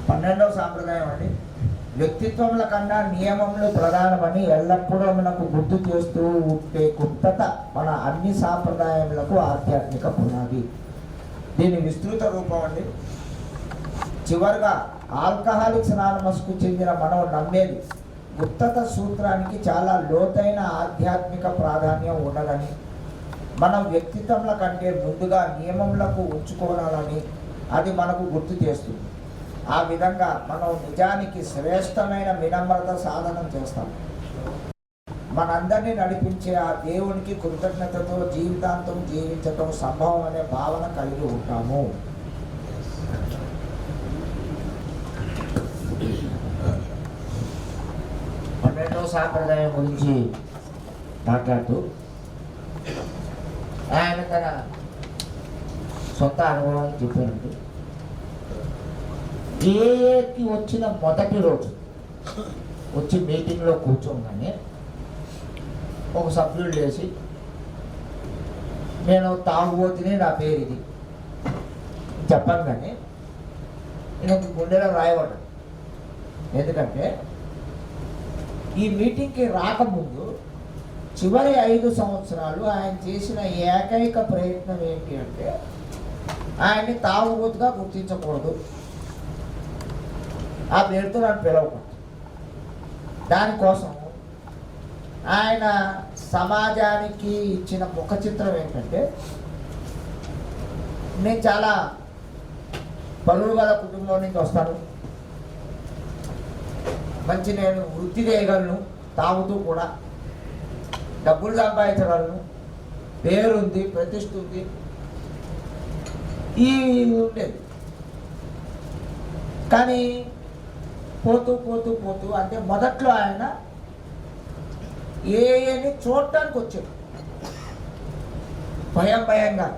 12వ సాంప్రదాయం అండి. వ్యక్తిత్వముల కన్నా నియమములు ప్రధానమని ఎల్లప్పుడూ మనకు గుర్తు చేస్తూ ఉంటే గుప్తత మన అన్ని సాంప్రదాయములకు ఆధ్యాత్మిక పునాది. దీని విస్తృత రూపం అండి. చివరిగా ఆల్కహాలిక్స్ అనానమస్కు చెందిన మనం నమ్మేది గుప్తత సూత్రానికి చాలా లోతైన ఆధ్యాత్మిక ప్రాధాన్యం ఉన్నదని, మనం వ్యక్తిత్వముల కంటే ముందుగా నియమములకు ఉంచుకోవాలని అది మనకు గుర్తు చేస్తుంది. ఆ విధంగా మనం నిజానికి శ్రేష్టమైన వినమ్రత సాధనం చేస్తాం. మనందరినీ నడిపించే ఆ దేవునికి కృతజ్ఞతతో జీవితాంతం జీవించటం సంభవం అనే భావన కలిగి ఉంటాము. పన్నెండవ సాంప్రదాయం గురించి మాట్లాడుతూ ఆయన తన సొంత అనుభవాన్ని చెప్పినట్టు ఏకి వచ్చిన మొదటి రోజు వచ్చి మీటింగ్లో కూర్చోగానే ఒక సభ్యుడు లేచి, నేను తాగుబోతునే, నా పేరు ఇది చెప్పాను. కానీ నేను గుండెలో రాయబడ్డా. ఎందుకంటే ఈ మీటింగ్కి రాకముందు చివరి 5 సంవత్సరాలు ఆయన చేసిన ఏకైక ప్రయత్నం ఏంటి అంటే ఆయన్ని తాగుబోతుగా గుర్తించకూడదు, ఆ పేరుతో నన్ను పిలవకూడదు. దానికోసం ఆయన సమాజానికి ఇచ్చిన ముఖ చిత్రం ఏంటంటే, నేను చాలా పరువు గల కుటుంబం నుంచి వస్తాను, మంచి నేను వృత్తి చేయగలను, తాగుతూ కూడా డబ్బులు సంపాదించగలను, పేరుంది, ప్రతిష్ఠ ఉంది, ఈ ఉండేది. కానీ పోతూ పోతూ పోతూ అంటే మొదట్లో ఆయన ఏని చూడటానికి వచ్చాడు, భయంగా,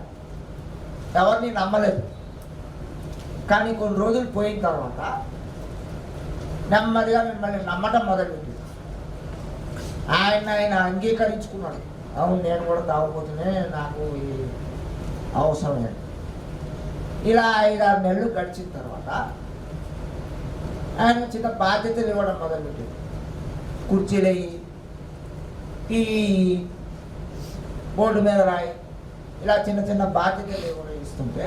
ఎవరిని నమ్మలేదు. కానీ కొన్ని రోజులు పోయిన తర్వాత నెమ్మదిగా మిమ్మల్ని నమ్మటం మొదలుపెట్టింది. ఆయన అంగీకరించుకున్నాడు, అవును నేను కూడా తాగుపోతూనే, నాకు ఈ అవసరమే. ఇలా 5-6 నెలలు గడిచిన తర్వాత ఆయన చిన్న బాధ్యతలు ఇవ్వడం మొదలుపెట్టింది. కుర్చీలయ్యి, ఈ బోర్డు మీద రాయి, ఇలా చిన్న చిన్న బాధ్యతలు ఇవ్వడం ఇస్తుంటే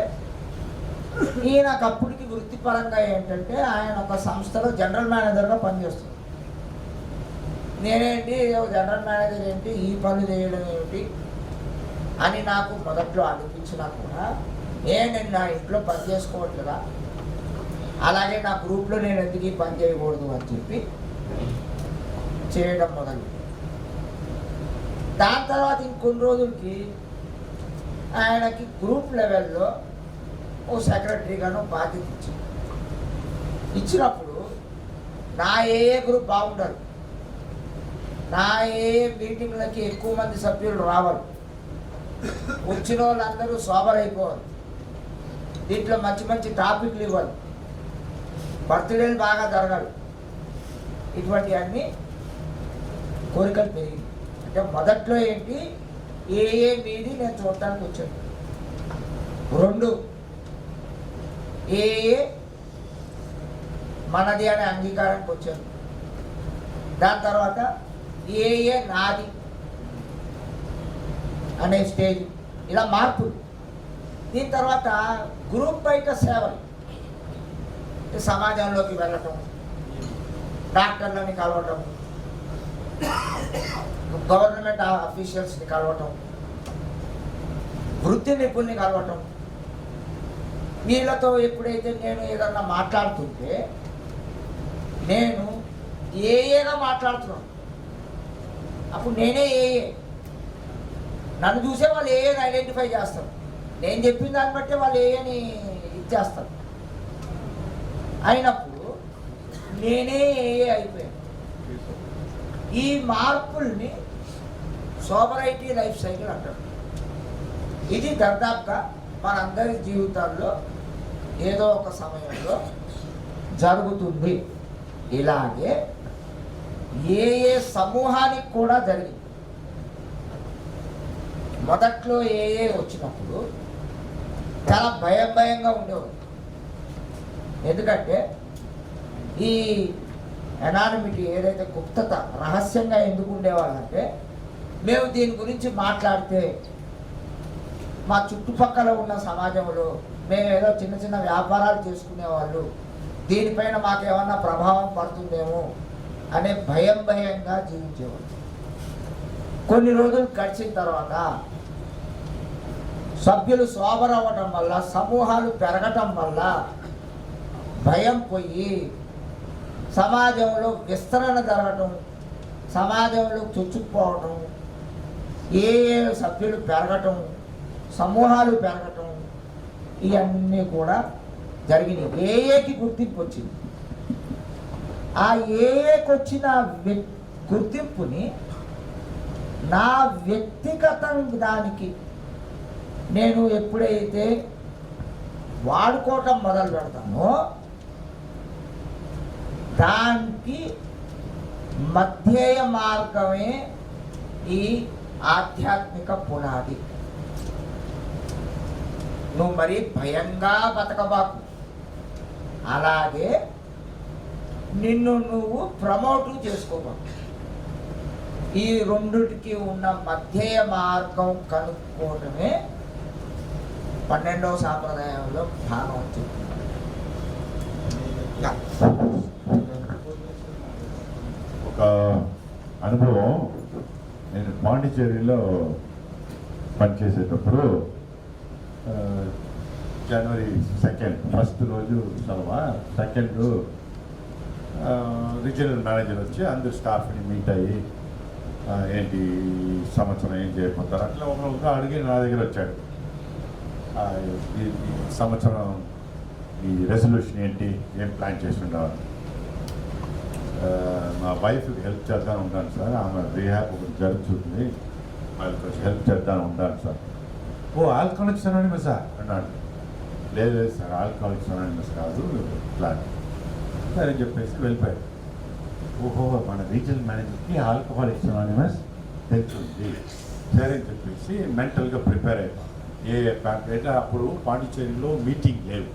ఈయనకు అప్పటికి వృత్తిపరంగా ఏంటంటే ఆయన ఒక సంస్థలో జనరల్ మేనేజర్గా పనిచేస్తుంది. నేనేంటి జనరల్ మేనేజర్ ఏంటి, ఈ పనులు చేయడం ఏమిటి అని నాకు మొదట్లో అనిపించినా కూడా నేను నా ఇంట్లో పని చేసుకోవట్లేదా, అలాగే నా గ్రూప్లో నేను ఎందుకు ఈ పని చేయకూడదు అని చెప్పి చేయడం మొదలు. దాని తర్వాత ఇంకొన్ని రోజులకి ఆయనకి గ్రూప్ లెవెల్లో ఓ సెక్రటరీగాను బాధ్యత ఇచ్చినప్పుడు నా ఏ గ్రూప్ బాగుంటారు, నా ఏ మీటింగ్లకి ఎక్కువ మంది సభ్యులు రావాలి, వచ్చిన వాళ్ళందరూ సోబరైపోవాలి, దీంట్లో మంచి మంచి టాపిక్లు ఇవ్వాలి, బర్త్డేలు బాగా జరగాలి, ఇటువంటి అన్ని కోరికలు పెరిగి. అంటే మొదట్లో ఏంటి ఏ మీది నేను చూడటానికి వచ్చాను. 2 ఏ మనది అనే అంగీకారానికి వచ్చాను. దాని తర్వాత ఏ నాది అనే స్టేజ్, ఇలా మార్పులు. దీని తర్వాత గ్రూప్ బయట సేవలు, సమాజంలోకి వెళ్ళటం, డాక్టర్లని కలవటం, గవర్నమెంట్ ఆఫీషియల్స్ని కలవటం, వృత్తి నిపుణుల్ని కలవటం. వీళ్ళతో ఎప్పుడైతే నేను ఏదన్నా మాట్లాడుతుంటే నేను ఏగా మాట్లాడుతున్నాను, అప్పుడు నేనే నన్ను చూసే వాళ్ళు ఏని ఐడెంటిఫై చేస్తారు, నేను చెప్పిన దాన్ని బట్టే వాళ్ళు ఏని ఇచ్చేస్తారు. అయినప్పుడు నేనే అయిపోయాను. ఈ మార్పుల్ని సోబరైటీ లైఫ్ సైకిల్ అంటారు. ఇది దాదాపుగా మనందరి జీవితాల్లో ఏదో ఒక సమయంలో జరుగుతుంది. ఇలాగే ఏ సమూహానికి కూడా జరిగింది. మొదట్లో వచ్చినప్పుడు చాలా భయంగా ఉండేవారు. ఎందుకంటే ఈ ఎనానిమిటీ ఏదైతే గుప్తత రహస్యంగా ఎందుకు ఉండేవాళ్ళంటే మేము దీని గురించి మాట్లాడితే మా చుట్టుపక్కల ఉన్న సమాజంలో మేము ఏదో చిన్న చిన్న వ్యాపారాలు చేసుకునేవాళ్ళు దీనిపైన మాకేమన్నా ప్రభావం పడుతుందేమో అనే భయంగా జీవించేవాళ్ళు. కొన్ని రోజులు గడిచిన తర్వాత సభ్యులు సోబరవ్వటం వల్ల, సమూహాలు పెరగటం వల్ల భయం పోయి సమాజంలో విస్తరణ జరగటం, సమాజంలో చొచ్చుకుపోవటం, ఏ సభ్యులు పెరగటం, సమూహాలు పెరగటం, ఇవన్నీ కూడా జరిగినాయి. ఏఏకి గుర్తింపు వచ్చింది. ఆ ఏఏకి వచ్చిన గుర్తింపుని నా వ్యక్తిగత దానికి నేను ఎప్పుడైతే వాడుకోవటం మొదలు పెడతానో దానికి మధ్యేయ మార్గమే ఈ ఆధ్యాత్మిక పునాది. నువ్వు మరీ భయంగా బతకబాకు, అలాగే నిన్ను నువ్వు ప్రమోట్ చేసుకోబాకు. ఈ రెండుటికి ఉన్న మధ్యేయ మార్గం కనుక్కోవటమే 12వ సాంప్రదాయంలో భాగం చెప్తుంది. ఒక అనుభవం, నేను పాండిచేరిలో పనిచేసేటప్పుడు జనవరి 2 ఫస్ట్ రోజు సెలవు, సెకండ్ రీజనల్ మేనేజర్ వచ్చి అందరు స్టాఫ్ని మీట్ అయ్యి ఏంటి సంవత్సరం ఏం చేయకపోతారు అట్లా ఒక అడిగి నా దగ్గర వచ్చాడు. ఈ సంవత్సరం ఈ రెజల్యూషన్ ఏంటి, ఏం ప్లాన్ చేస్తుండేవారు. మా వైఫ్కి హెల్ప్ చేద్దాం ఉంటాను సార్, ఆమె రీహాబ్ ఒకటి జరుగుతుంది, వాళ్ళకి కొంచెం హెల్ప్ చేద్దాం ఉంటాను సార్. ఓ ఆల్కహాలిక్స్ అనానిమస్ అన్నాడు. లేదు సార్, ఆల్కహాలిక్స్ అనానిమస్ కాదు ప్లాన్ సరే అని చెప్పేసి వెళ్ళిపోయాడు. ఓహో, మన రీజనల్ మేనేజర్కి ఆల్కహాలిక్స్ అనానిమస్ తెలుస్తుంది సరే అని చెప్పేసి మెంటల్గా ప్రిపేర్ అయిపోయాం. ఏ అప్పుడు పాండిచేరిలో మీటింగ్ లేవు,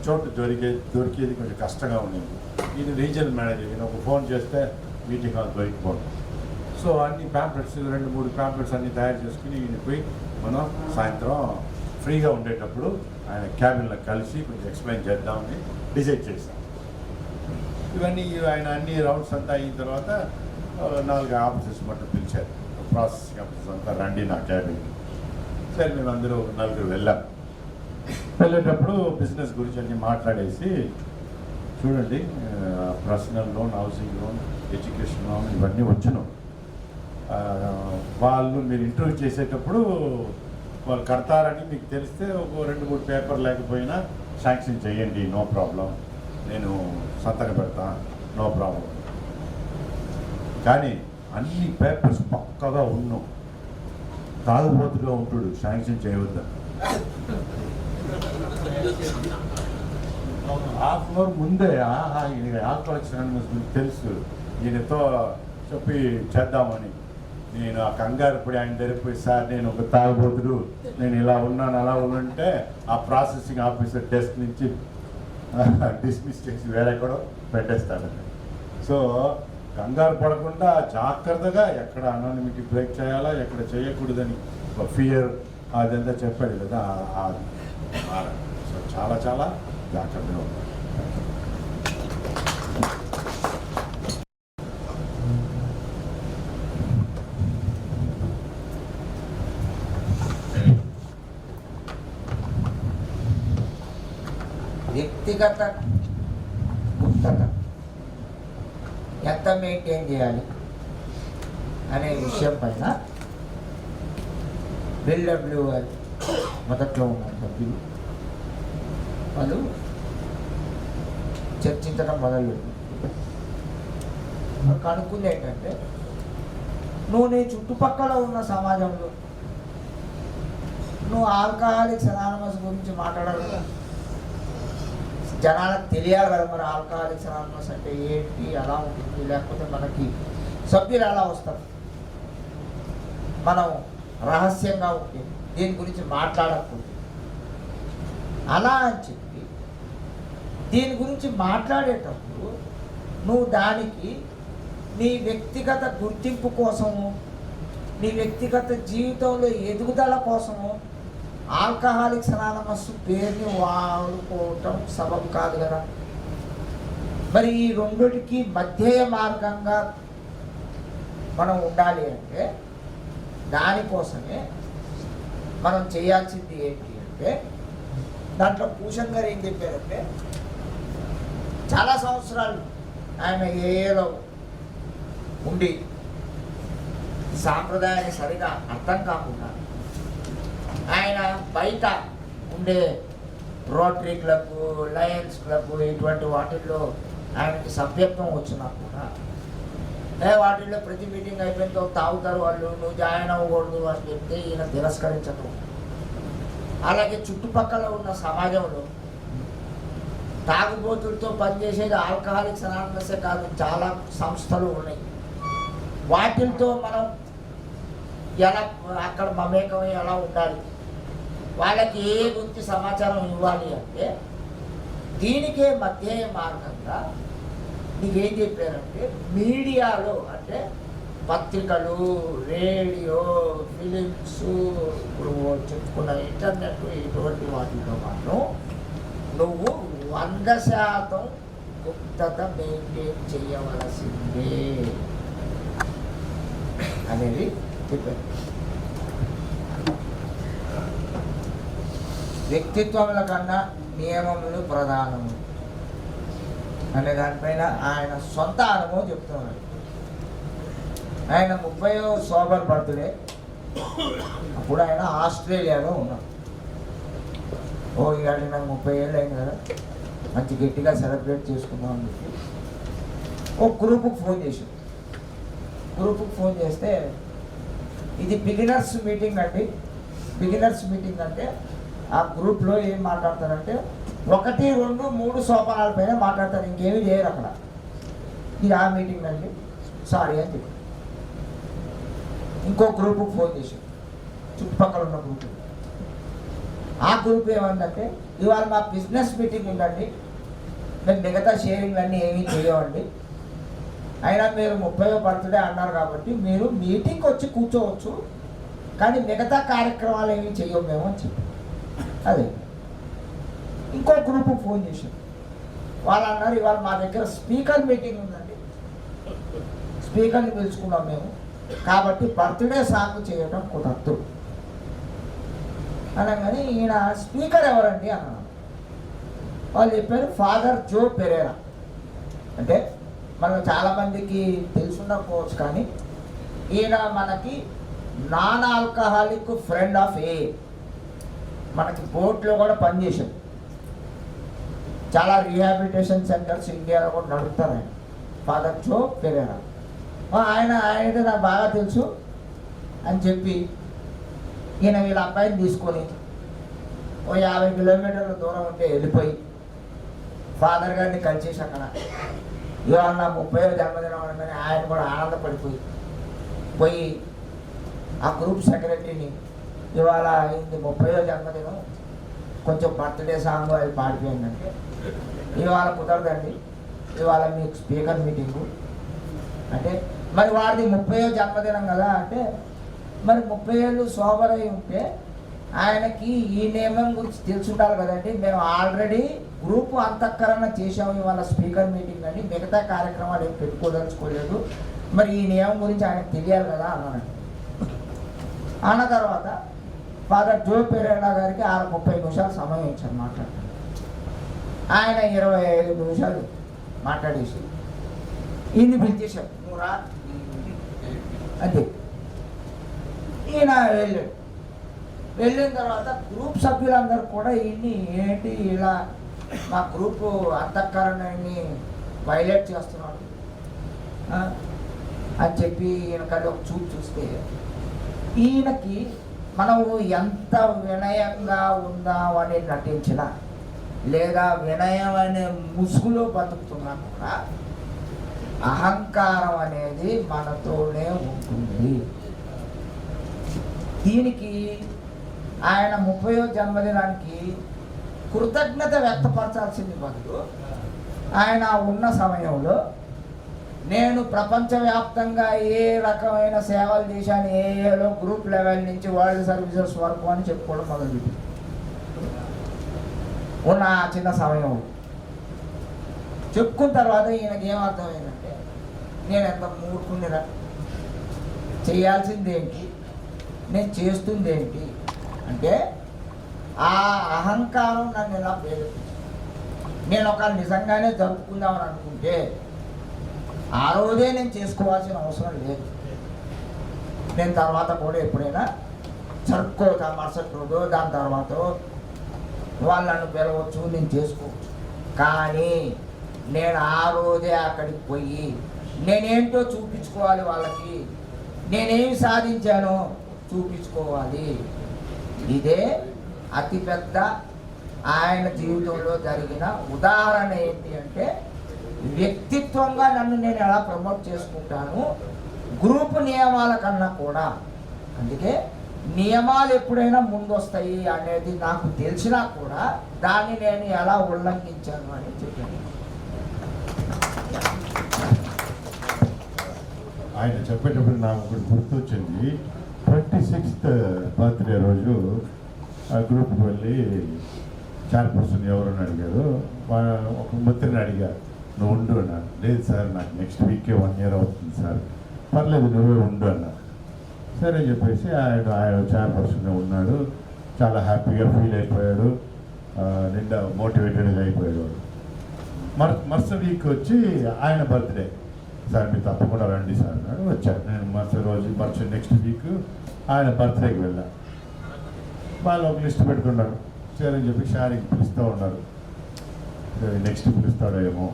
చోటు దొరికేది కొంచెం కష్టంగా ఉండేది. ఈయన రీజనల్ మేనేజర్, ఈయన ఒక ఫోన్ చేస్తే మీటింగ్ హాల్ దొరికిపోవడం. సో అన్ని ప్యాంప్లెట్స్ 2-3 ప్యాంప్లెట్స్ అన్నీ తయారు చేసుకుని ఈయన పోయి మనం సాయంత్రం ఫ్రీగా ఉండేటప్పుడు ఆయన క్యాబిన్లో కలిసి కొంచెం ఎక్స్ప్లెయిన్ చేద్దామని డిసైడ్ చేశాం. ఇవన్నీ ఆయన అన్ని రౌండ్స్ అంతా అయిన తర్వాత 4 ఆఫీసెస్ మొత్తం పిలిచారు, ప్రాసెసింగ్ ఆఫీసెస్ అంతా రండి నా క్యాబిన్. సరే మేము అందరూ 4 వెళ్ళాం. వెళ్ళేటప్పుడు బిజినెస్ గురించి అన్నీ మాట్లాడేసి, చూడండి personal loan, housing loan, education loan ఇవన్నీ వచ్చును. వాళ్ళు మీరు ఇంటర్వ్యూ చేసేటప్పుడు వాళ్ళు కడతారని మీకు తెలిస్తే ఒక 2-3 పేపర్ లేకపోయినా శాంక్షన్ చేయండి, నో ప్రాబ్లం, నేను సంతకం పెడతా, నో ప్రాబ్లం. కానీ అన్ని పేపర్స్ పక్కగా ఉన్నాం, తాగుబోతుగా ఉంటాడు, శాంక్షన్ చేయవద్దా. హాఫ్ అన్ అవర్ ముందే ఈయన ఆల్కహాలిక్స్ అనానిమస్ గురించి తెలుసు, ఈయనతో చెప్పి చేద్దామని నేను ఆ కంగారు పడి ఆయన దగ్గరికి సార్ నేను ఒక తాగుబోతుడు, నేను ఇలా ఉన్నాను అలా ఉన్నంటే ఆ ప్రాసెసింగ్ ఆఫీసర్ డెస్క్ నుంచి డిస్మిస్ చేసి వేరెక్కడో పెట్టేస్తాడండి. సో కంగారు పడకుండా జాగ్రత్తగా ఎక్కడ అనానిమిటీ బ్రేక్ చేయాలా, ఎక్కడ చేయకూడదని ఫియర్ అదంతా చెప్పాడు కదా. సో చాలా చాలా జాగ్రత్తగా ఉంది. వ్యక్తిగత గుప్తత ఎంత మెయింటైన్ చేయాలి అనే విషయం పైన బిల్డబ్ల్యూఆర్ మొదట్లో ఉన్న సభ్యులు వాళ్ళు చర్చించడం మొదలుపెట్టింది. మనకు అనుకుంది ఏంటంటే, నువ్వు నీ చుట్టుపక్కల ఉన్న సమాజంలో నువ్వు ఆల్కహాలిక్స్ అనానిమస్ గురించి మాట్లాడాలి కదా, జనాలకు తెలియాలి కదా మరి ఆల్కహాలిక్స్ అనానిమస్ అంటే ఏంటి, ఎలా ఉంటుంది, లేకపోతే మనకి సభ్యులు ఎలా వస్తారు, మనం రహస్యంగా ఉంటే దీని గురించి మాట్లాడకపోతే అలా అని చెప్పి దీని గురించి మాట్లాడేటప్పుడు నువ్వు దానికి నీ వ్యక్తిగత గుర్తింపు కోసము, నీ వ్యక్తిగత జీవితంలో ఎదుగుదల కోసము ఆల్కహాలిక్స్ అనానమస్ పేరుని వాడుకోవటం సబబు కాదు కదా. మరి ఈ రెండిటికి మధ్య మార్గంగా మనం ఉండాలి అంటే దానికోసమే మనం చేయాల్సింది ఏంటి అంటే, దాంట్లో భూషణ్ గారు ఏం చెప్పారంటే, చాలా సంవత్సరాలు ఆయన ఏదో ఉండి సాంప్రదాయాన్ని సరిగా అర్థం కాకుండా ఆయన బయట ఉండే రోటరీ క్లబ్, లయన్స్ క్లబ్ ఇటువంటి వాటిల్లో ఆయనకి సభ్యత్వం వచ్చినా కూడా వాటిల్లో ప్రతి మీటింగ్ అయిపోయిన తాగుతారు వాళ్ళు, నువ్వు జాయిన్ అవ్వకూడదు అని చెప్తే ఈయన తిరస్కరించడం. అలాగే చుట్టుపక్కల ఉన్న సమాజంలో తాగుబోతులతో పనిచేసేది ఆల్కహాలిక్స్ అనానమసే కాదు, చాలా సంస్థలు ఉన్నాయి. వాటితో మనం ఎలా అక్కడ మమేకం ఎలా ఉండాలి, వాళ్ళకి ఏ గురించి సమాచారం ఇవ్వాలి అంటే దీనికే మధ్య మార్గంగా నీకేం చెప్పారంటే, మీడియాలో అంటే పత్రికలు, రేడియో, ఫిలిమ్స్, ఇప్పుడు చెప్పుకున్న ఇంటర్నెట్ ఇటువంటి వాటిలో మాత్రం నువ్వు 100% గుప్తత మెయింటైన్ చేయవలసిందే అనేది చెప్పారు. వ్యక్తిత్వముల కన్నా నియమములు ప్రధానము అనే దానిపైన ఆయన సొంత అనుభవం చెప్తున్నాడు. ఆయన 30వ సోబర్ బర్త్డే అప్పుడు ఆయన ఆస్ట్రేలియాలో ఉన్నాడు. ఇవాళ నాకు 30 ఏళ్ళు అయింది కదా, మంచి గట్టిగా సెలబ్రేట్ చేసుకుందాం అని చెప్పి ఓ గ్రూపుకి ఫోన్ చేశాడు. గ్రూపుకి ఫోన్ చేస్తే, ఇది బిగినర్స్ మీటింగ్ అండి. బిగినర్స్ మీటింగ్ అంటే ఆ గ్రూప్లో ఏం మాట్లాడతారంటే 1, 2, 3 సోపానాల పైన మాట్లాడతారు, ఇంకేమీ చేయరు అక్కడ. ఇది ఆ మీటింగ్ అండి, సారీ అని చెప్పి ఇంకో గ్రూపుకి ఫోన్ చేశాడు, చుట్టుపక్కల ఉన్న గ్రూప్. ఆ గ్రూప్ ఏమందంటే, ఇవాళ మా బిజినెస్ మీటింగ్ ఉందండి, మేము మిగతా షేరింగ్లు అన్నీ ఏమీ చేయవండి, అయినా మీరు 30వ బర్త్డే అన్నారు కాబట్టి మీరు మీటింగ్కి వచ్చి కూర్చోవచ్చు, కానీ మిగతా కార్యక్రమాలు ఏమీ చేయవు మేము అని చెప్పి. అదే ఇంకో గ్రూప్కి ఫోన్ చేశారు. వాళ్ళు అన్నారు, ఇవాళ మా దగ్గర స్పీకర్ మీటింగ్ ఉందండి, స్పీకర్ని పిలుచుకున్నాం మేము, కాబట్టి బర్త్డే సాంగ్ చేయడం కుదరదు అనగానే ఈయన స్పీకర్ ఎవరండి అన్నాడు. వాళ్ళు చెప్పారు, ఫాదర్ జో పెరేరా. అంటే మనం చాలామందికి తెలుసుండకపోవచ్చు, కానీ ఈయన మనకి నాన్ ఆల్కహాలిక్ ఫ్రెండ్ ఆఫ్ ఏ, మనకి బోట్లో కూడా పనిచేశాడు. చాలా రీహాబిలిటేషన్ సెంటర్స్ ఇండియాలో కూడా నడుపుతారు ఆయన, ఫాదర్ జో పెరేరా. ఆయన అయితే నాకు బాగా తెలుసు అని చెప్పి ఈయన వీళ్ళ అబ్బాయిని తీసుకొని ఓ 50 కిలోమీటర్ల దూరం ఉంటే వెళ్ళిపోయి ఫాదర్ గారిని కలిసేసి అక్కడ ఇవాళ నా 30వ జన్మదినం అనగానే ఆయన కూడా ఆనందపడిపోయి ఆ గ్రూప్ సెక్రటరీని, ఇవాళ అయింది 30వ జన్మదినం, కొంచెం బర్త్డే సాంగ్ అది పాడిపోయిందంటే, ఇవాళ కుదరదండి, ఇవాళ మీకు స్పీకర్ మీటింగు అంటే, మరి వాడిది 30వ జన్మదినం కదా అంటే, మరి 30 ఏళ్ళు సోబర్ అయి ఉంటే ఆయనకి ఈ నియమం గురించి తెలుసుండాలి కదండి, మేము ఆల్రెడీ గ్రూపు అంతఃకరణ చేసాము, ఇవాళ స్పీకర్ మీటింగ్ అని, మిగతా కార్యక్రమాలు ఏం పెట్టుకోదలుచుకోలేదు, మరి ఈ నియమం గురించి ఆయనకు తెలియాలి కదా అన్నానండి. అన్న తర్వాత ఫాదర్ జో పెరేరా గారికి 30 నిమిషాలు సమయం ఇచ్చారు మాట్లాడతాను. ఆయన 25 నిమిషాలు మాట్లాడేసి ఈయన్ని పిలిచేశారు, నువ్వు రా అంతే. ఈయన వెళ్ళాడు. వెళ్ళిన తర్వాత గ్రూప్ సభ్యులందరూ కూడా ఈయన్ని ఏంటి ఇలా మా గ్రూపు అంతఃకరణని వైలేట్ చేస్తున్నాడు అని చెప్పి ఈయన కళ్ళు ఒక చూపు చూస్తే, ఈయనకి మనము ఎంత వినయంగా ఉందామని నటించినా లేదా వినయం అనే ముసుగులో బతుకుతున్నా కూడా అహంకారం అనేది మనతోనే ఉంటుంది. దీనికి ఆయన 30వ జన్మదినానికి కృతజ్ఞత వ్యక్తపరచాల్సింది బదులు ఆయన ఉన్న సమయంలో నేను ప్రపంచవ్యాప్తంగా ఏ రకమైన సేవలు చేశాను, ఏలో గ్రూప్ లెవెల్ నుంచి వరల్డ్ సర్వీసెస్ వరకు అని చెప్పుకోవడం మొదలుపెట్టి ఉన్న ఆ చిన్న సమయం చెప్పుకున్న తర్వాత ఈయనకి ఏమర్థమైందంటే నేను ఎంత మూడుకునేరా, చేయాల్సింది ఏంటి, నేను చేస్తుంది ఏంటి అంటే ఆ అహంకారం నన్ను ఇలా ప్రేరేపించింది. నేను ఒక నిజంగానే జరుపుకుందామని అనుకుంటే ఆ రోజే నేను చేసుకోవాల్సిన అవసరం లేదు. నేను తర్వాత కూడా ఎప్పుడైనా జరుపుకోవచ్చా, మరుసటి రోజు దాని తర్వాత వాళ్ళను పిలవచ్చు, నేను చేసుకోవచ్చు. కానీ నేను ఆ రోజే అక్కడికి పోయి నేనేంటో చూపించుకోవాలి, వాళ్ళకి నేనేమి సాధించానో చూపించుకోవాలి. ఇదే అతిపెద్ద ఆయన జీవితంలో జరిగిన ఉదాహరణ. ఏంటి అంటే వ్యక్తిత్వంగా నన్ను నేను ఎలా ప్రమోట్ చేసుకుంటాను గ్రూప్ నియమాల కన్నా కూడా. అందుకే నియమాలు ఎప్పుడైనా ముందొస్తాయి అనేది నాకు తెలిసినా కూడా దాన్ని నేను ఎలా ఉల్లంఘించాను అని చెప్పాను. ఆయన చెప్పేటప్పుడు నాకు ఒకటి గుర్తొచ్చింది. 26th బర్త్డే రోజు ఆ గ్రూప్కి వెళ్ళి చైర్పర్సన్ ఎవరని అడిగారు. ఒక మిత్రుని అడిగారు, నువ్వు ఉండు అన్నాను. లేదు సార్, నాకు నెక్స్ట్ వీకే 1 year అవుతుంది సార్. పర్లేదు, నువ్వే ఉండు అన్నా. సరే అని చెప్పేసి ఆయన చైర్పర్సన్ ఉన్నాడు. చాలా హ్యాపీగా ఫీల్ అయిపోయాడు, నిండా మోటివేటెడ్గా అయిపోయాడు. మరుసటి వీక్ వచ్చి ఆయన బర్త్డే. సార్ మీరు తప్పకుండా రండి సార్ అన్నాడు. వచ్చారు. నేను మరుసటి నెక్స్ట్ వీక్ ఆయన బర్త్డేకి వెళ్ళా. వాళ్ళు ఒక లిస్ట్ పెట్టుకున్నారు. సరే అని చెప్పి షారింగ్ పిలుస్తూ ఉన్నారు. నెక్స్ట్ పిలుస్తాడో ఏమో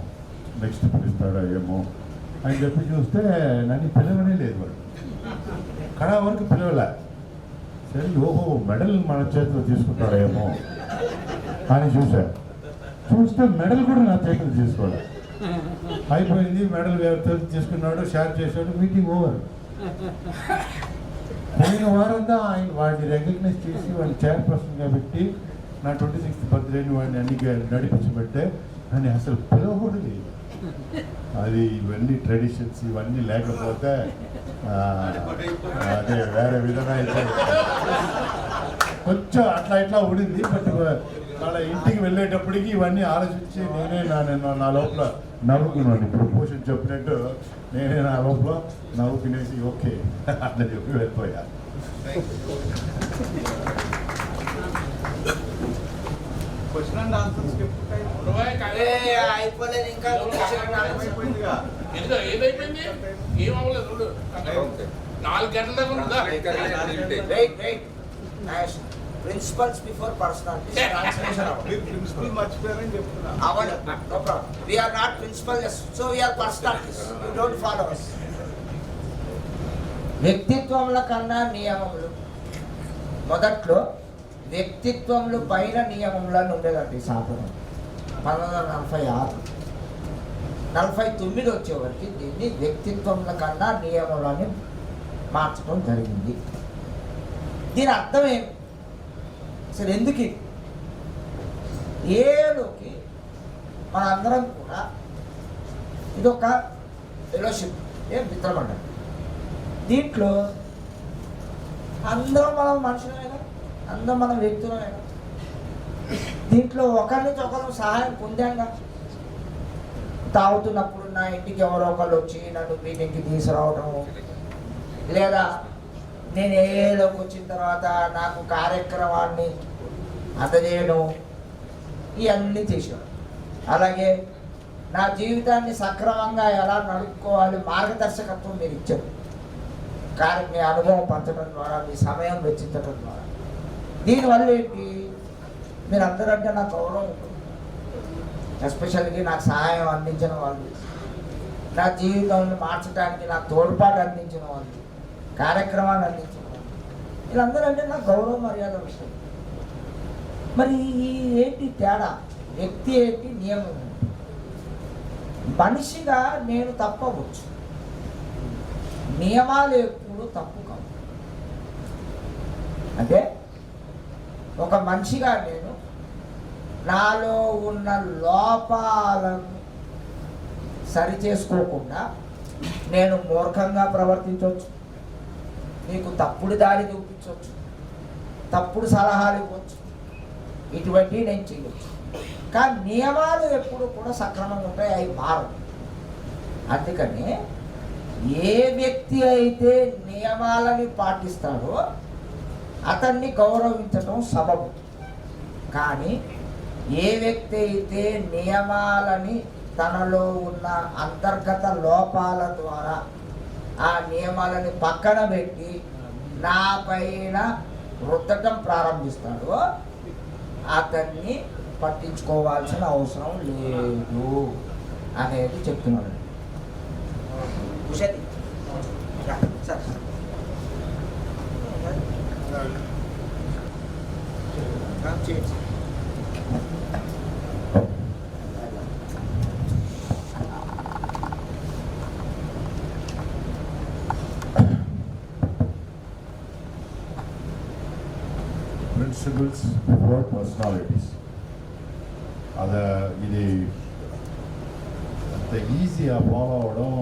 అని చెప్పి చూస్తే నన్ను పిలవనే లేదు. వాడు కడా వరకు పిలవలే. సరే ఓహో మెడల్ మన చేతిలో తీసుకుంటాడో ఏమో అని చూస్తే మెడల్ కూడా నా చేతిలో తీసుకోవాలి. అయిపోయింది, మెడల్ ఎవరితో తీసుకున్నాడు, షేర్ చేశాడు, మీటింగ్ ఓవర్. పోయిన వారంతా ఆయన వాడిని రికగ్నైజ్ చేసి వాడిని చైర్పర్సన్గా పెట్టి నా 26th బర్త్డేని వాడిని అన్ని నడిపించబెట్టే అని అసలు పిలవకూడదు. అది ఇవన్నీ ట్రెడిషన్స్ ఇవన్నీ లేకపోతే అదే వేరే విధంగా అయితే కొంచెం అట్లా ఇట్లా ఉడింది. బట్ వాళ్ళ ఇంటికి వెళ్ళేటప్పటికి ఇవన్నీ ఆలోచించి నా లోపల నవ్వుకున్నాను. ఇప్పుడు పోషన్ చెప్పినట్టు నేనే నా లోపల నవ్వుకునేసి ఓకే అట్లా చెప్పి వెళ్ళిపోయా. అయిపోలేదు ఇంకా ఏదైపోయింది ఏమవ్వలేదు. 4 గంటల ప్రిన్సిపల్స్ బిఫోర్ పర్సనాలిటీ ట్రాన్స్లేషన్ అవ్వాలి. No problem. We are not principles, so we are personalities. You don't follow us. వ్యక్తిత్వముల కన్నా నియమములు. మొదట్లో వ్యక్తిత్వములు పైన నియమములను ఉండేదండి సాధనం. 1946 49 వచ్చేవరకు దీన్ని వ్యక్తిత్వముల కన్నా నియమాలని మార్చడం జరిగింది. దీని అర్థం ఏమి అసలు, ఎందుకు ఏలోకి మనందరం కూడా ఇదొక ఫెలోషిప్, మిత్రమండలి. దీంట్లో అందరం మనం మనుషులమైనా, అందరం మనం వ్యక్తులమైనా, దీంట్లో ఒకరి నుంచి ఒకరు సహాయం పొందాంగా. తాగుతున్నప్పుడు నా ఇంటికి ఎవరో ఒకళ్ళు వచ్చి నన్ను మీటింగ్కి తీసుకురావడం, లేదా నేను ఏలోకి వచ్చిన తర్వాత నాకు కార్యక్రమాన్ని అందజేయడం, ఇవన్నీ చేశాను. అలాగే నా జీవితాన్ని సక్రమంగా ఎలా నడుపుకోవాలి మార్గదర్శకత్వం మీరు ఇచ్చారు. కానీ మీ అనుభవం పంచడం ద్వారా, మీ సమయం వెచ్చించడం ద్వారా, దీనివల్ల ఏంటి, మీరు అందరంటే నాకు గౌరవం ఉంటుంది. ఎస్పెషల్గా నాకు సహాయం అందించిన వాళ్ళు, నా జీవితాన్ని మార్చడానికి నాకు తోడ్పాటు అందించిన వాళ్ళు, కార్యక్రమాలు అందించిన వాళ్ళు, వీళ్ళందరూ అంటే నాకు గౌరవ మర్యాద విషయం. మరి ఏంటి తేడా? వ్యక్తి ఏంటి, నియమం ఏంటి? మనిషిగా నేను తప్పవచ్చు, నియమాలు ఎప్పుడు తప్పు కావు. అంటే ఒక మనిషిగా నేను నాలో ఉన్న లోపాలను సరిచేసుకోకుండా నేను మూర్ఖంగా ప్రవర్తించవచ్చు, నీకు తప్పుడు దారి చూపించవచ్చు, తప్పుడు సలహాలు ఇవ్వచ్చు, ఇటువంటివి నేను చేయవచ్చు. కానీ నియమాలు ఎప్పుడు కూడా సక్రమంగా ఉంటాయి, అవి మారు. అందుకని ఏ వ్యక్తి అయితే నియమాలని పాటిస్తాడో అతన్ని గౌరవించడం సబబు. కానీ ఏ వ్యక్తి అయితే నియమాలని తనలో ఉన్న అంతర్గత లోపాల ద్వారా ఆ నియమాలని పక్కన పెట్టి నా పైన రుద్దటం ప్రారంభిస్తాడో అతన్ని పట్టించుకోవాల్సిన అవసరం లేదు అనేది చెప్తున్నాడు. ఉషది సార్ ప్రిన్సిపల్స్ బిఫోర్ పర్సనాలిటీస్. అది ఇది అంత ఈజీగా ఫాలో అవ్వడం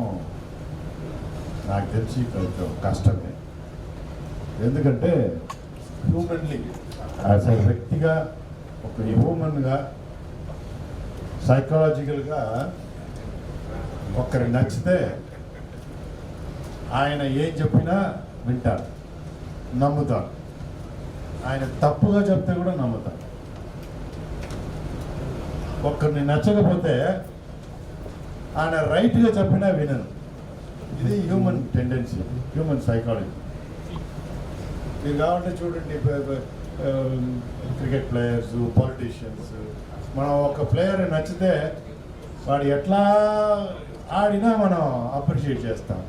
నాకు తెలిసి కొంచెం కష్టమే. ఎందుకంటే హ్యూమన్లీ యాజ్ ఎ వ్యక్తిగా, ఒక హ్యూమన్గా, సైకలాజికల్గా ఒకరికి నచ్చితే ఆయన ఏం చెప్పినా వింటారు, నమ్ముతారు. ఆయన తప్పుగా చెప్తే కూడా నమ్ముతారు. ఒక్కరిని నచ్చకపోతే ఆయన రైట్గా చెప్పినా వినరు. ఇది హ్యూమన్ టెండెన్సీ, హ్యూమన్ సైకాలజీ. మీరు కావాలంటే చూడండి, క్రికెట్ ప్లేయర్స్, పొలిటీషియన్స్. మనం ఒక ప్లేయర్ నచ్చితే వాడు ఎట్లా ఆడినా మనం అప్రిషియేట్ చేస్తాం.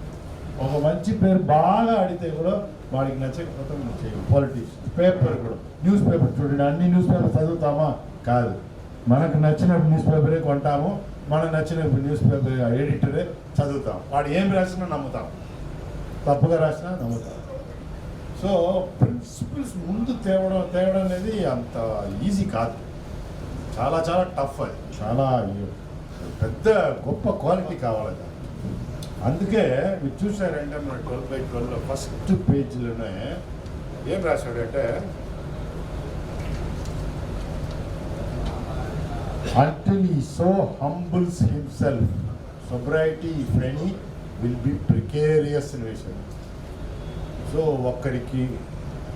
ఒక మంచి ప్లేయర్ బాగా ఆడితే కూడా వాడికి నచ్చకపోతే మనం చేయం. పొలిటీషియన్స్, పేపర్ కూడా, న్యూస్ పేపర్ చూడండి, అన్ని న్యూస్ పేపర్ చదువుతామా? కాదు. మనకు నచ్చిన న్యూస్ పేపరే కొంటాము, మనకు నచ్చిన న్యూస్ పేపర్ ఎడిటరే చదువుతాం. వాడు ఏం రాసినా నమ్ముతాం, తప్పుగా రాసినా నమ్ముతాం. సో ప్రిన్సిపల్స్ ముందు తేవడం అనేది అంత ఈజీ కాదు, చాలా చాలా టఫ్. అది చాలా పెద్ద గొప్ప క్వాలిటీ కావాలి. అందుకే మీరు చూసారంటే మన 12/12 ఫస్ట్ పేజీలోనే ఏం రాశాడంటే, until he so humbles himself, sobriety, if any, will be precarious in vision. So ఒక్కడికి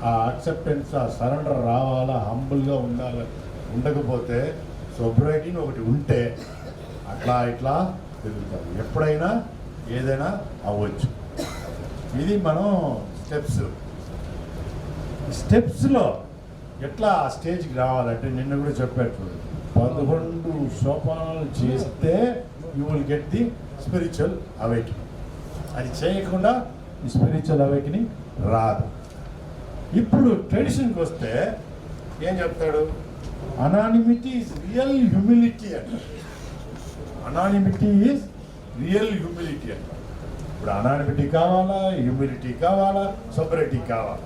ఆ అక్సెప్టెన్స్, ఆ సరెండర్ రావాలా, హంబుల్గా ఉండాలి. ఉండకపోతే సొబ్రైటీని ఒకటి ఉంటే అట్లా ఇట్లా తిరుగుతారు. ఎప్పుడైనా ఏదైనా అవ్వచ్చు. ఇది మనం స్టెప్స్లో ఎట్లా ఆ స్టేజ్కి రావాలంటే, నిన్న కూడా చెప్పారు చూడండి, 11 సోపానాలు చేస్తే you will get the spiritual awaking. అది చేయకుండా ఈ స్పిరిచువల్ అవేకింగ్ రాదు. ఇప్పుడు ట్రెడిషన్కి వస్తే ఏం చెప్తాడు? అనానిమిటీ ఈజ్ రియల్ హ్యూమిలిటీ అంటారు. అనానిమిటీ ఈజ్ రియల్ హ్యూమిలిటీ అంటారు. ఇప్పుడు అనానిమిటీ కావాలా, హ్యూమిలిటీ కావాలా, సొబరిటీ కావాలా?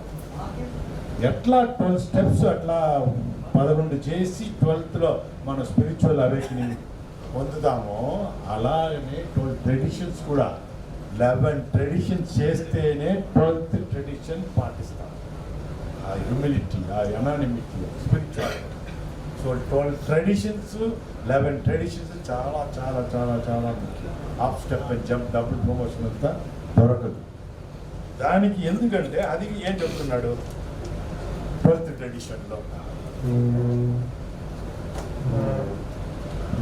ఎట్లా 12 స్టెప్స్ అట్లా 11 చేసి 12th మనం స్పిరిచువల్ అవేకింగ్ పొందుతామో, అలాగనే 12 ట్రెడిషన్స్ కూడా 11 ట్రెడిషన్స్ చేస్తేనే 12th ట్రెడిషన్ పాటిస్తాం. ఆ హ్యూమిలిటీ, ఆ anonymity, spirituality. So 12 traditions, 11 traditions చాలా చాలా చాలా చాలా ముఖ్యం. Half step and jump, double promotion అంతా దొరకదు దానికి. ఎందుకంటే అది ఏం చెప్తున్నాడు 12th ట్రెడిషన్లో?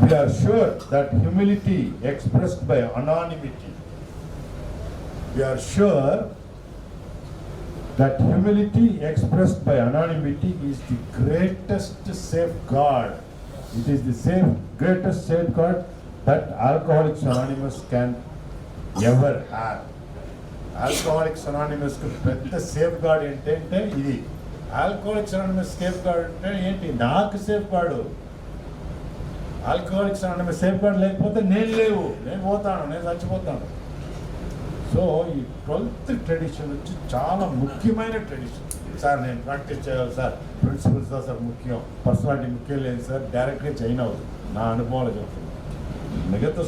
We are sure that humility expressed by anonymity, we are sure that humility expressed by anonymity is the greatest safeguard. It is the greatest safeguard that Alcoholics Anonymous can ever have. Alcoholics Anonymous కు పెద్ద safe gourd ఏంటంటే ఇది. Alcoholics anonymous safe gourd అంటే ఏంటి? నాకు safe guard. Alcoholics anonymous safe guard లేకపోతే నేను లేవు, నేను పోతాను, నేను చచ్చిపోతాను. సో ఈ 12th ట్రెడిషన్ వచ్చి చాలా ముఖ్యమైన ట్రెడిషన్. సార్ నేను ప్రాక్టీస్ చేయాలి సార్, ప్రిన్సిపల్స్ సార్ ముఖ్యం, పర్సనాలిటీ ముఖ్యం లేదు సార్, డైరెక్ట్గా చైన్ అవుతుంది. నా అనుభవాలు చెప్తుంది. మిగతా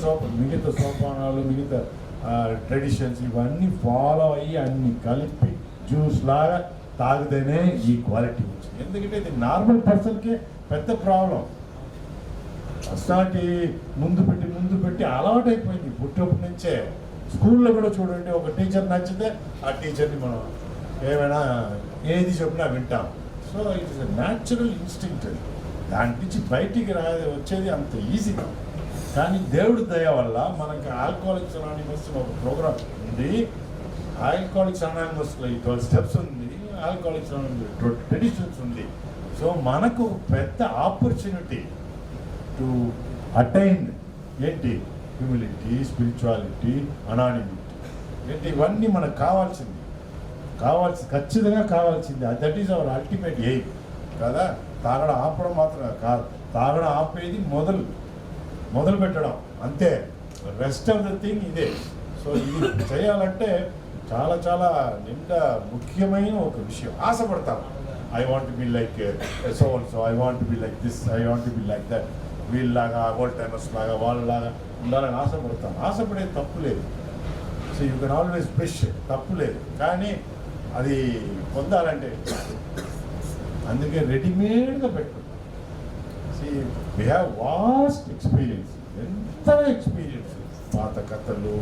సోపానాలు, మిగతా ట్రెడిషన్స్ ఇవన్నీ ఫాలో అయ్యి అన్ని కలిపి జ్యూస్ లాగా తాగితేనే ఈ క్వాలిటీ వచ్చింది. ఎందుకంటే ఇది నార్మల్ పర్సన్కే పెద్ద ప్రాబ్లం. అసలు ముందు పెట్టి అలవాటు అయిపోయింది పుట్టినప్పటి నుంచే. స్కూల్లో కూడా చూడండి, ఒక టీచర్ నచ్చితే ఆ టీచర్ని మనం ఏమైనా ఏది చెప్పినా వింటాం. So it is a natural instinct. దాని నుంచి బయటికి వచ్చేది అంత ఈజీ. కానీ దేవుడి దయ వల్ల మనకి ఆల్కహాలిక్స్ అనానిమస్ ఒక ప్రోగ్రామ్ ఉంది. ఆల్కహాలిక్స్ అనానిమస్లో ఈ 12 స్టెప్స్ ఉంది, ఆల్కహాలిక్స్ అనానిమస్ ట్రెడిషన్స్ ఉంది. సో మనకు పెద్ద ఆపర్చునిటీ టు అటైన్ ఏంటి హ్యూమిలిటీ, స్పిరిచువాలిటీ, అనానిమిటీ ఏంటి, ఇవన్నీ మనకు ఖచ్చితంగా కావాల్సింది. That is our ultimate aim కదా. తాగడం ఆపడం మాత్రం కాదు, తాగడం ఆపేది మొదలు పెట్టడం అంతే. రెస్ట్ ఆఫ్ ద థింగ్ ఇదే. సో ఇది చేయాలంటే చాలా చాలా నిండా ముఖ్యమైన ఒక విషయం. ఆశపడతాం, I want be like so I want be like this, I want be like that, వీళ్ళలాగా ఓల్డ్ టైమర్స్ లాగా వాళ్ళలాగా ఉండాలని ఆశపడతాం. ఆశపడేది తప్పు లేదు. So you can always wish, తప్పు లేదు. కానీ అది పొందాలంటే అందుకే రెడీమేడ్గా పెట్టుకుంటాం. See we have vast experience, ఎంత ఎక్స్పీరియన్స్, పాత కథలు,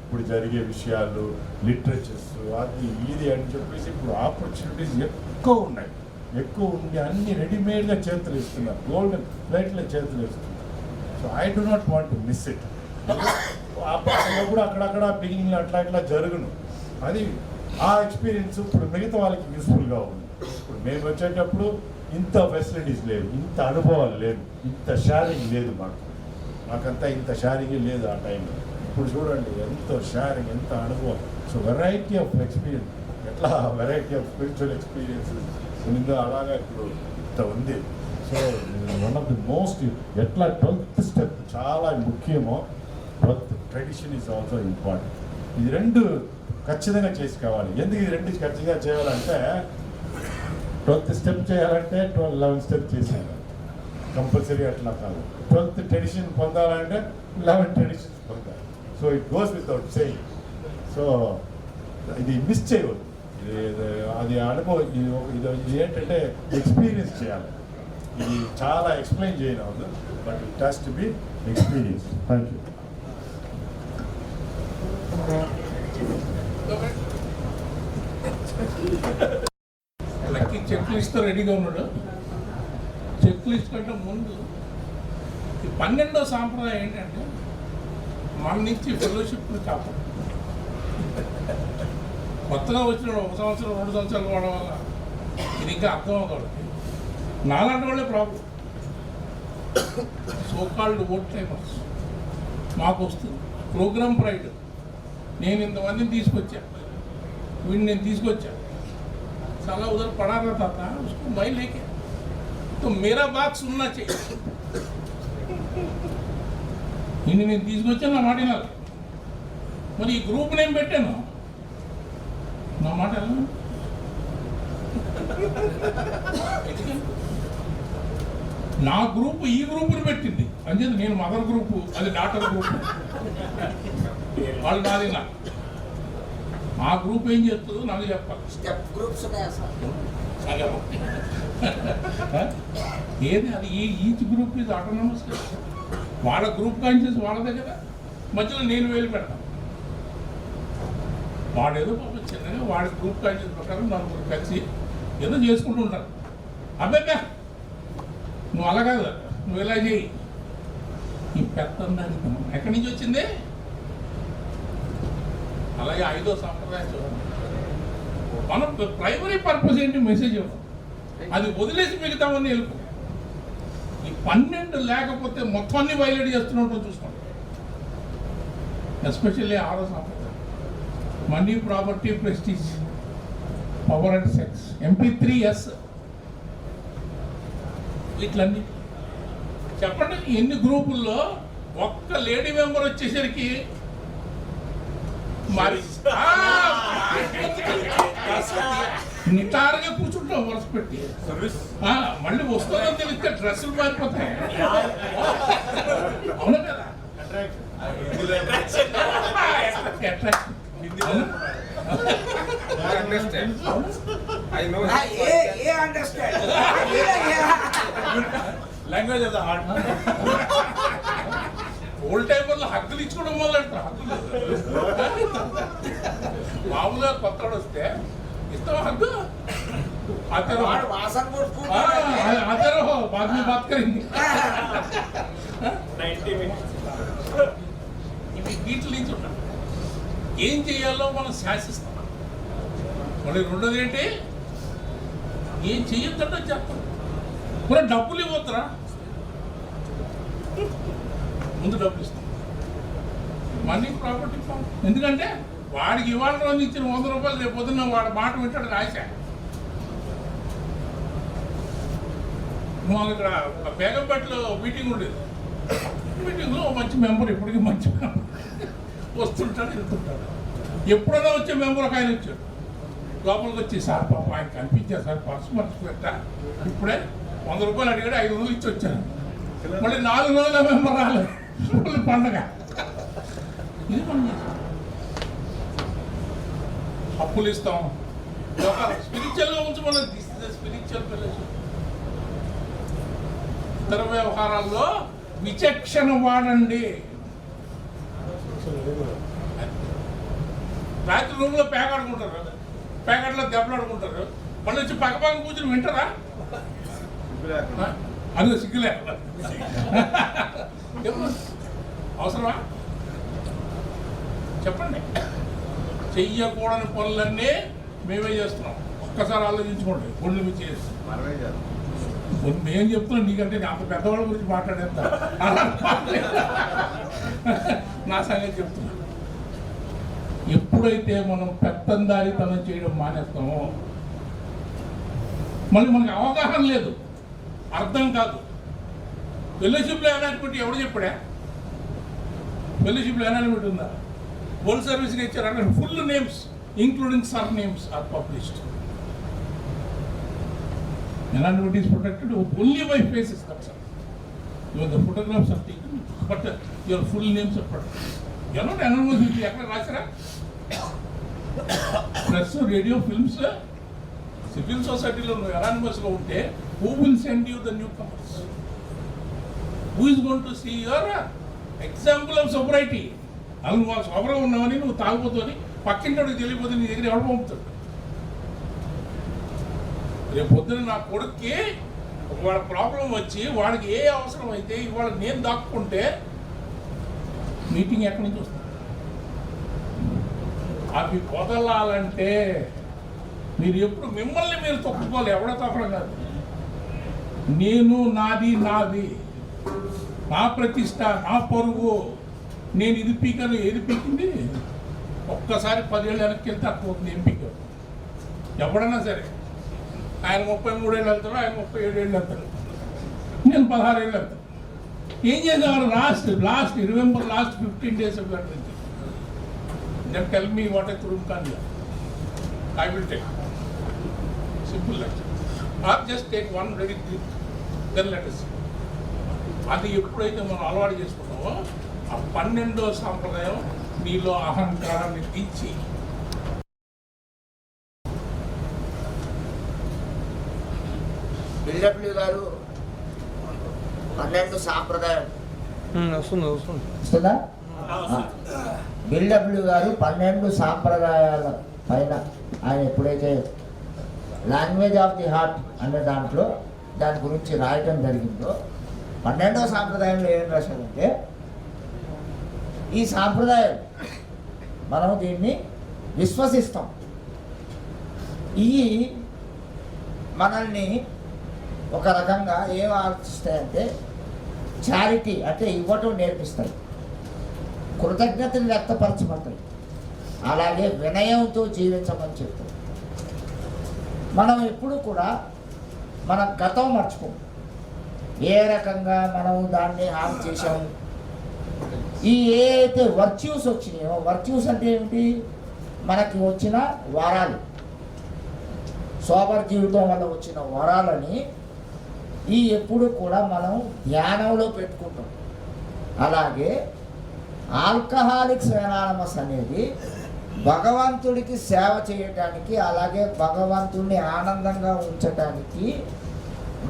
ఇప్పుడు జరిగే విషయాలు, లిటరేచర్స్, అది ఇది అని చెప్పేసి ఇప్పుడు ఆపర్చునిటీస్ ఎక్కువ ఉండి అన్ని రెడీమేడ్గా చేతులు ఇస్తున్నారు, గోల్డెన్ ప్లేట్లో చేతులు ఇస్తున్నారు. So I do not want to miss it. ఆ పక్షంలో కూడా అక్కడక్కడ బిగినింగ్లో అట్లా జరుగును. అది ఆ ఎక్స్పీరియన్స్ ఇప్పుడు మిగతా వాళ్ళకి యూస్ఫుల్గా ఉంది. ఇప్పుడు మేము వచ్చేటప్పుడు ఇంత ఫెసిలిటీస్ లేవు, ఇంత అనుభవాలు లేదు, ఇంత షేరింగ్ లేదు. మాకంతా ఇంత షేరింగ్ లేదు ఆ టైంలో. ఇప్పుడు చూడండి ఎంతో షేరింగ్, ఎంత అనుభవం. సో వెరైటీ ఆఫ్ ఎక్స్పీరియన్స్, ఎట్లా వెరైటీ ఆఫ్ స్పిరిచువల్ ఎక్స్పీరియన్సెస్ ఉందో అలాగా ఇప్పుడు ఇంత ఉంది. So one of the most ఎట్లా 12th స్టెప్ చాలా ముఖ్యమో, 12th tradition is also important. ఇది రెండు ఖచ్చితంగా చేసి కావాలి. ఎందుకు ఇది రెండు ఖచ్చితంగా చేయాలంటే 12th స్టెప్ చేయాలంటే 11 స్టెప్ చేసేయాలి. కంపల్సరీ అట్లా కాదు. 12th ట్రెడిషన్ పొందాలంటే 11 ట్రెడిషన్స్ పొందాలి. So it goes without saying. So ఇది మిస్ చేయవద్దు. అది అనుభవం. ఇది ఏంటంటే ఎక్స్పీరియన్స్ చేయాలి. ఇది చాలా ఎక్స్ప్లెయిన్ చేయనవద్దు, but it has to be experience. Thank you. Lucky check list రెడీగా ఉన్నాడు. చెక్ లిస్ట్ కంటే ముందు ఈ 12వ సాంప్రదాయం ఏంటంటే మన నుంచి ఫెలోషిప్ కాపాడు. కొత్తగా వచ్చిన 1 సంవత్సరం 2 సంవత్సరాలు వాడడం వల్ల ఇది ఇంకా అర్థం అవ్వదు. నాలాంటి వాళ్ళే ప్రాబ్లం. సోకాల్డ్ ఓట్ టైమర్స్ మాకు వస్తుంది ప్రోగ్రామ్ ప్రైడ్. నేను ఇంతమందిని తీసుకొచ్చా, వీడిని నేను తీసుకొచ్చా, చాలా उधर पड़ा रहता था, उसको मैं लेके तो मेरा बात सुनना चाहिए. నిన్ను నేను తీసుకొచ్చాను, నా మాట వినాలి. మరి ఈ గ్రూప్ నేను పెట్టాను, నా మాట నా గ్రూప్ ఈ గ్రూప్ని పెట్టింది అంచేది నేను మదర్ గ్రూపు, అది డాటర్ గ్రూప్. వాళ్ళు నాది నా ఆ గ్రూప్ ఏం చేస్తుందో నాకు చెప్పాలి. స్టెప్ గ్రూప్స్ ఉన్నాయా సార్? ఏది అది ఈచ్ గ్రూప్ ఇది ఆటోనమస్. వాళ్ళ గ్రూప్ కాన్షియస్ వాళ్ళదే కదా, మధ్యలో నేను వేలు పెడతాను. వాడేదో పాపం చిన్నగా వాడి గ్రూప్ కాన్షియస్ ప్రకారం నలుగురు కలిసి ఏదో చేసుకుంటూ ఉంటారు. అబ్బాయి నువ్వు అలా కాదు, నువ్వు ఇలా చేయి. ఈ పెద్దందానికి ఎక్కడి నుంచి వచ్చింది? అలాగే 5వ సాంప్రదాయం చూడండి. మనం ప్రైమరీ పర్పస్ ఏంటి? మెసేజ్ ఇవ్వడం. అది వదిలేసి మిగతావన్నీ వెళ్ళిపో. ఈ 12 లేకపోతే మొత్తం అన్ని వైలేట్ చేస్తున్నట్టు చూసుకోండి. ఎస్పెషల్లీ 6వ సాంప్రదాయం money, property, prestige, power and sex, MP3S. ఇట్లన్నీ చెప్పండి. ఎన్ని గ్రూపుల్లో ఒక్క లేడీ మెంబర్ వచ్చేసరికి మరి నిటారుగా కూర్చుంటాం వరుస పెట్టి. మళ్ళీ వస్తుందని తెలిస్తే డ్రెస్సులు మారిపోతాయి. అవును కదా. కి అట్రాక్ట్ లాంగ్వేజ్ అది హార్డ్. ఓల్డ్ టైమర్లో హక్కులు ఇచ్చుకోవడం మొదలెడతారు. హక్కులు మామూలుగా కొత్త వస్తే ఇస్తావా హక్కు? అతను బాద్ మే బాత్ కరేంగే. ఇవి వీటి నుంచి ఉంటాం. ఏం చేయాలో మనం శాసిస్తాం. మళ్ళీ రెండోది ఏంటి, ఏం చెయ్యొద్దంటే చెప్తాం. మరి డబ్బులు ఇవ్వద్దురా, ముందు డబ్బులు ఇస్తాం. Money property form. ఎందుకంటే వాడికి ఇవాళ రోజు ఇచ్చిన 100 రూపాయలు రేపు పొద్దున్న వాడు మాట వింటాడు ఆశ. మాకు ఇక్కడ బేగంపేటలో మీటింగ్ ఉండేది. మీటింగ్లో మంచి మెంబర్, ఇప్పటికీ మంచి మెంబర్ వస్తుంటాడు వెళ్తుంటాడు. ఎప్పుడైనా వచ్చే మెంబర్ ఒక ఆయన వచ్చాడు. లోపలికి వచ్చి, సార్ పాప ఆయన కనిపించారు సార్, పర్సు మర్చిపెట్టా, ఇప్పుడే 100 రూపాయలు అడిగాడు, 500 ఇచ్చి వచ్చాను. మళ్ళీ 4 రోజుల మెంబర్ రాలేదు. మళ్ళీ పండగ. ఇది మనం చేస్తాం. అప్పులు ఇస్తాం. ఒక స్పిరిచువల్గా ఉంచమన్నది. This is the spiritual fellowship. ఇతర వ్యవహారాల్లో విచక్షణ వాడండి. రాత్రి రూమ్లో పేకాడుకుంటారు, పేకాడలో దెబ్బలాడుకుంటారు. మళ్ళీ వచ్చి పక్కపక్కన కూర్చొని వింటారా? అందులో సిగ్గులే. అవసరమా చెప్పండి? చెయ్యకూడని పనులన్నీ మేమే చేస్తున్నాం. ఒక్కసారి ఆలోచించుకోండి. ఒళ్ళు మీ చేసి నేను చెప్తున్నాను, నీకంటే అంత పెద్దవాళ్ళ గురించి మాట్లాడేస్తా. నా సంగతి చెప్తున్నా. ఎప్పుడైతే మనం పెత్తందారితనం చేయడం మానేస్తామో, మళ్ళీ మనకు అవగాహన లేదు, అర్థం కాదు. ఫెలోషిప్లో ఎనాలిమెంట్ ఎవడు చెప్పాడా? ఫెలోషిప్లో ఎనాలిమెంట్ ఉందా? వరల్డ్ సర్వీస్కి ఇచ్చారు. Full names including surnames are published. Anonymity is protected only by faces. That's all. Even the photographs are taken, but your full names are protected. You are not anonymous with the actor Rajara. Press, radio, films, civil society lo anonymous lo unte, who will send you the newcomers? Who is going to see your example of sobriety? అసలు వాళ్ళు సోబరా ఉన్నామని నువ్వు తాగుపోతుంది, పక్కింటోడికి తెలియపోతే నీ దగ్గర ఎవరు పంపుతాడు? రేపు పొద్దున నా కొడుక్కి వాడి ప్రాబ్లం వచ్చి వాడికి ఏ అవసరం అయితే ఇవాళ నేను దాక్కుంటే మీటింగ్ ఎక్కడి నుంచి వస్తుంది? అవి వదలాలంటే మీరు ఎప్పుడు మిమ్మల్ని మీరు తొక్కుకోవాలి. ఎవడో తొక్కడం కాదు. నేను నాది, నా ప్రతిష్ట, నా పరువు, నేను ఇది పీకను. ఏది పీకింది? ఒక్కసారి 10 ఏళ్ళు వెనక్కి వెళ్తే అప్పుడు ఏం పీకారు? ఎవడన్నా సరే, ఆయన 33 ఏళ్ళు వెళ్తాడు, ఆయన 37 ఏళ్ళు వెళ్తాడు, నేను 16 ఏళ్ళు వెళ్తాను. ఏం చేసేవారు? Last remember last 15 days of that నుంచి then tell me what I through con I will take simple lecture or just take one very deep then let us. అది ఎప్పుడైతే మనం అలవాటు చేసుకుంటామో ఆ 12వ సాంప్రదాయం నీలో అహంకారాన్ని తీర్చి బిల్డబ్ల్యూ గారు 12 సాంప్రదాయం వస్తుందా? బిల్డబ్ల్యూ గారు 12 సాంప్రదాయాల పైన ఆయన ఎప్పుడైతే లాంగ్వేజ్ ఆఫ్ ది హార్ట్ అనే దాంట్లో దాని గురించి రాయటం జరిగిందో 12వ సాంప్రదాయంలో ఏం రాశారంటే, ఈ సాంప్రదాయం మనం దీన్ని విశ్వసిస్తాం, ఇవి మనల్ని ఒక రకంగా ఏం ఆలోచిస్తాయంటే చారిటీ అంటే ఇవ్వటం నేర్పిస్తాయి, కృతజ్ఞతను వ్యక్తపరచబడతాయి, అలాగే వినయంతో జీవించమని చెప్తాయి. మనం ఎప్పుడు కూడా మన గతం మర్చిపోం, ఏ రకంగా మనం దాన్ని హామ్ చేసాము. ఈ ఏ అయితే వర్చ్యూస్ వచ్చినాయో, వర్చ్యూస్ అంటే ఏమిటి? మనకి వచ్చిన వరాలు, సోబర్ జీవితం వల్ల వచ్చిన వరాలని ఈ ఎప్పుడు కూడా మనం ధ్యానంలో పెట్టుకుంటాం. అలాగే ఆల్కహాలిక్స్ అనానమస్ అనేది భగవంతుడికి సేవ చేయటానికి, అలాగే భగవంతుడిని ఆనందంగా ఉంచటానికి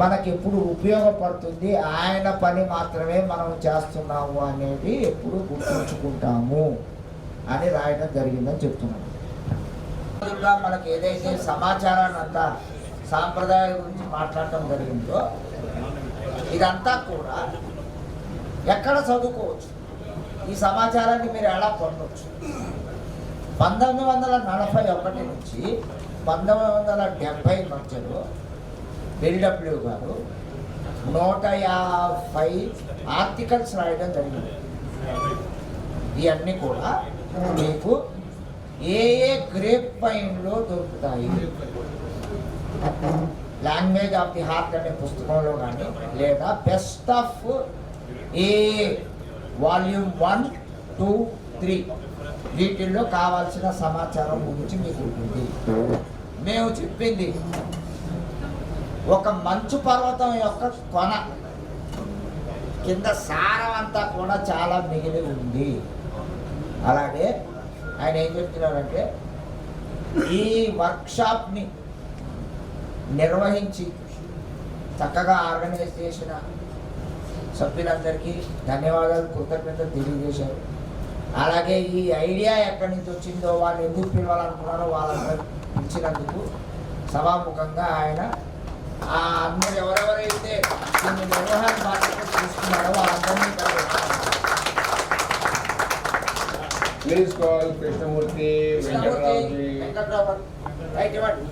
మనకి ఎప్పుడు ఉపయోగపడుతుంది. ఆయన పని మాత్రమే మనం చేస్తున్నాము అనేది ఎప్పుడు గుర్తుంచుకుంటాము అని రాయడం జరిగిందని చెప్తున్నాను. మనకి ఏదైతే సమాచారాన్ని అంతా సాంప్రదాయాల గురించి మాట్లాడటం జరిగిందో ఇదంతా కూడా ఎక్కడ చదువుకోవచ్చు, ఈ సమాచారాన్ని మీరు ఎలా పొందవచ్చు. 1941 నుంచి 1970 మధ్యలో బిల్డబ్ల్యూ గారు 150 ఆర్టికల్స్ రాయడం జరిగింది. ఇవన్నీ కూడా మీకు ఏ గ్రేప్ వైన్లో దొరుకుతాయి, లాంగ్వేజ్ ఆఫ్ ది హార్ట్ అనే పుస్తకంలో కానీ, లేదా బెస్ట్ ఆఫ్ ఏ వాల్యూమ్ 1, 2, 3 వీటిల్లో కావాల్సిన సమాచారం గురించి మీకు ఉంటుంది. మేము చెప్పింది ఒక మంచు పర్వతం యొక్క కొన కింద సారం అంతా కూడా చాలా మిగిలి ఉంది. అలాగే ఆయన ఏం చెప్తున్నారంటే ఈ వర్క్షాప్ని నిర్వహించి చక్కగా ఆర్గనైజ్ చేసిన సభ్యులందరికీ ధన్యవాదాలు, కృతజ్ఞతలు తెలియజేశారు. అలాగే ఈ ఐడియా ఎక్కడి నుంచి వచ్చిందో, వాళ్ళు ఎందుకు పిలవాలనుకున్నారో వాళ్ళందరూ పిలిచినందుకు సభాముఖంగా ఆయన అందరూ ఎవరెవరైతే దీన్ని నిర్వహణ బాధ్యత తీసుకున్నారో వాళ్ళందరినీ please call Krishnamurthy Venkatarao. Right ఇవ్వండి.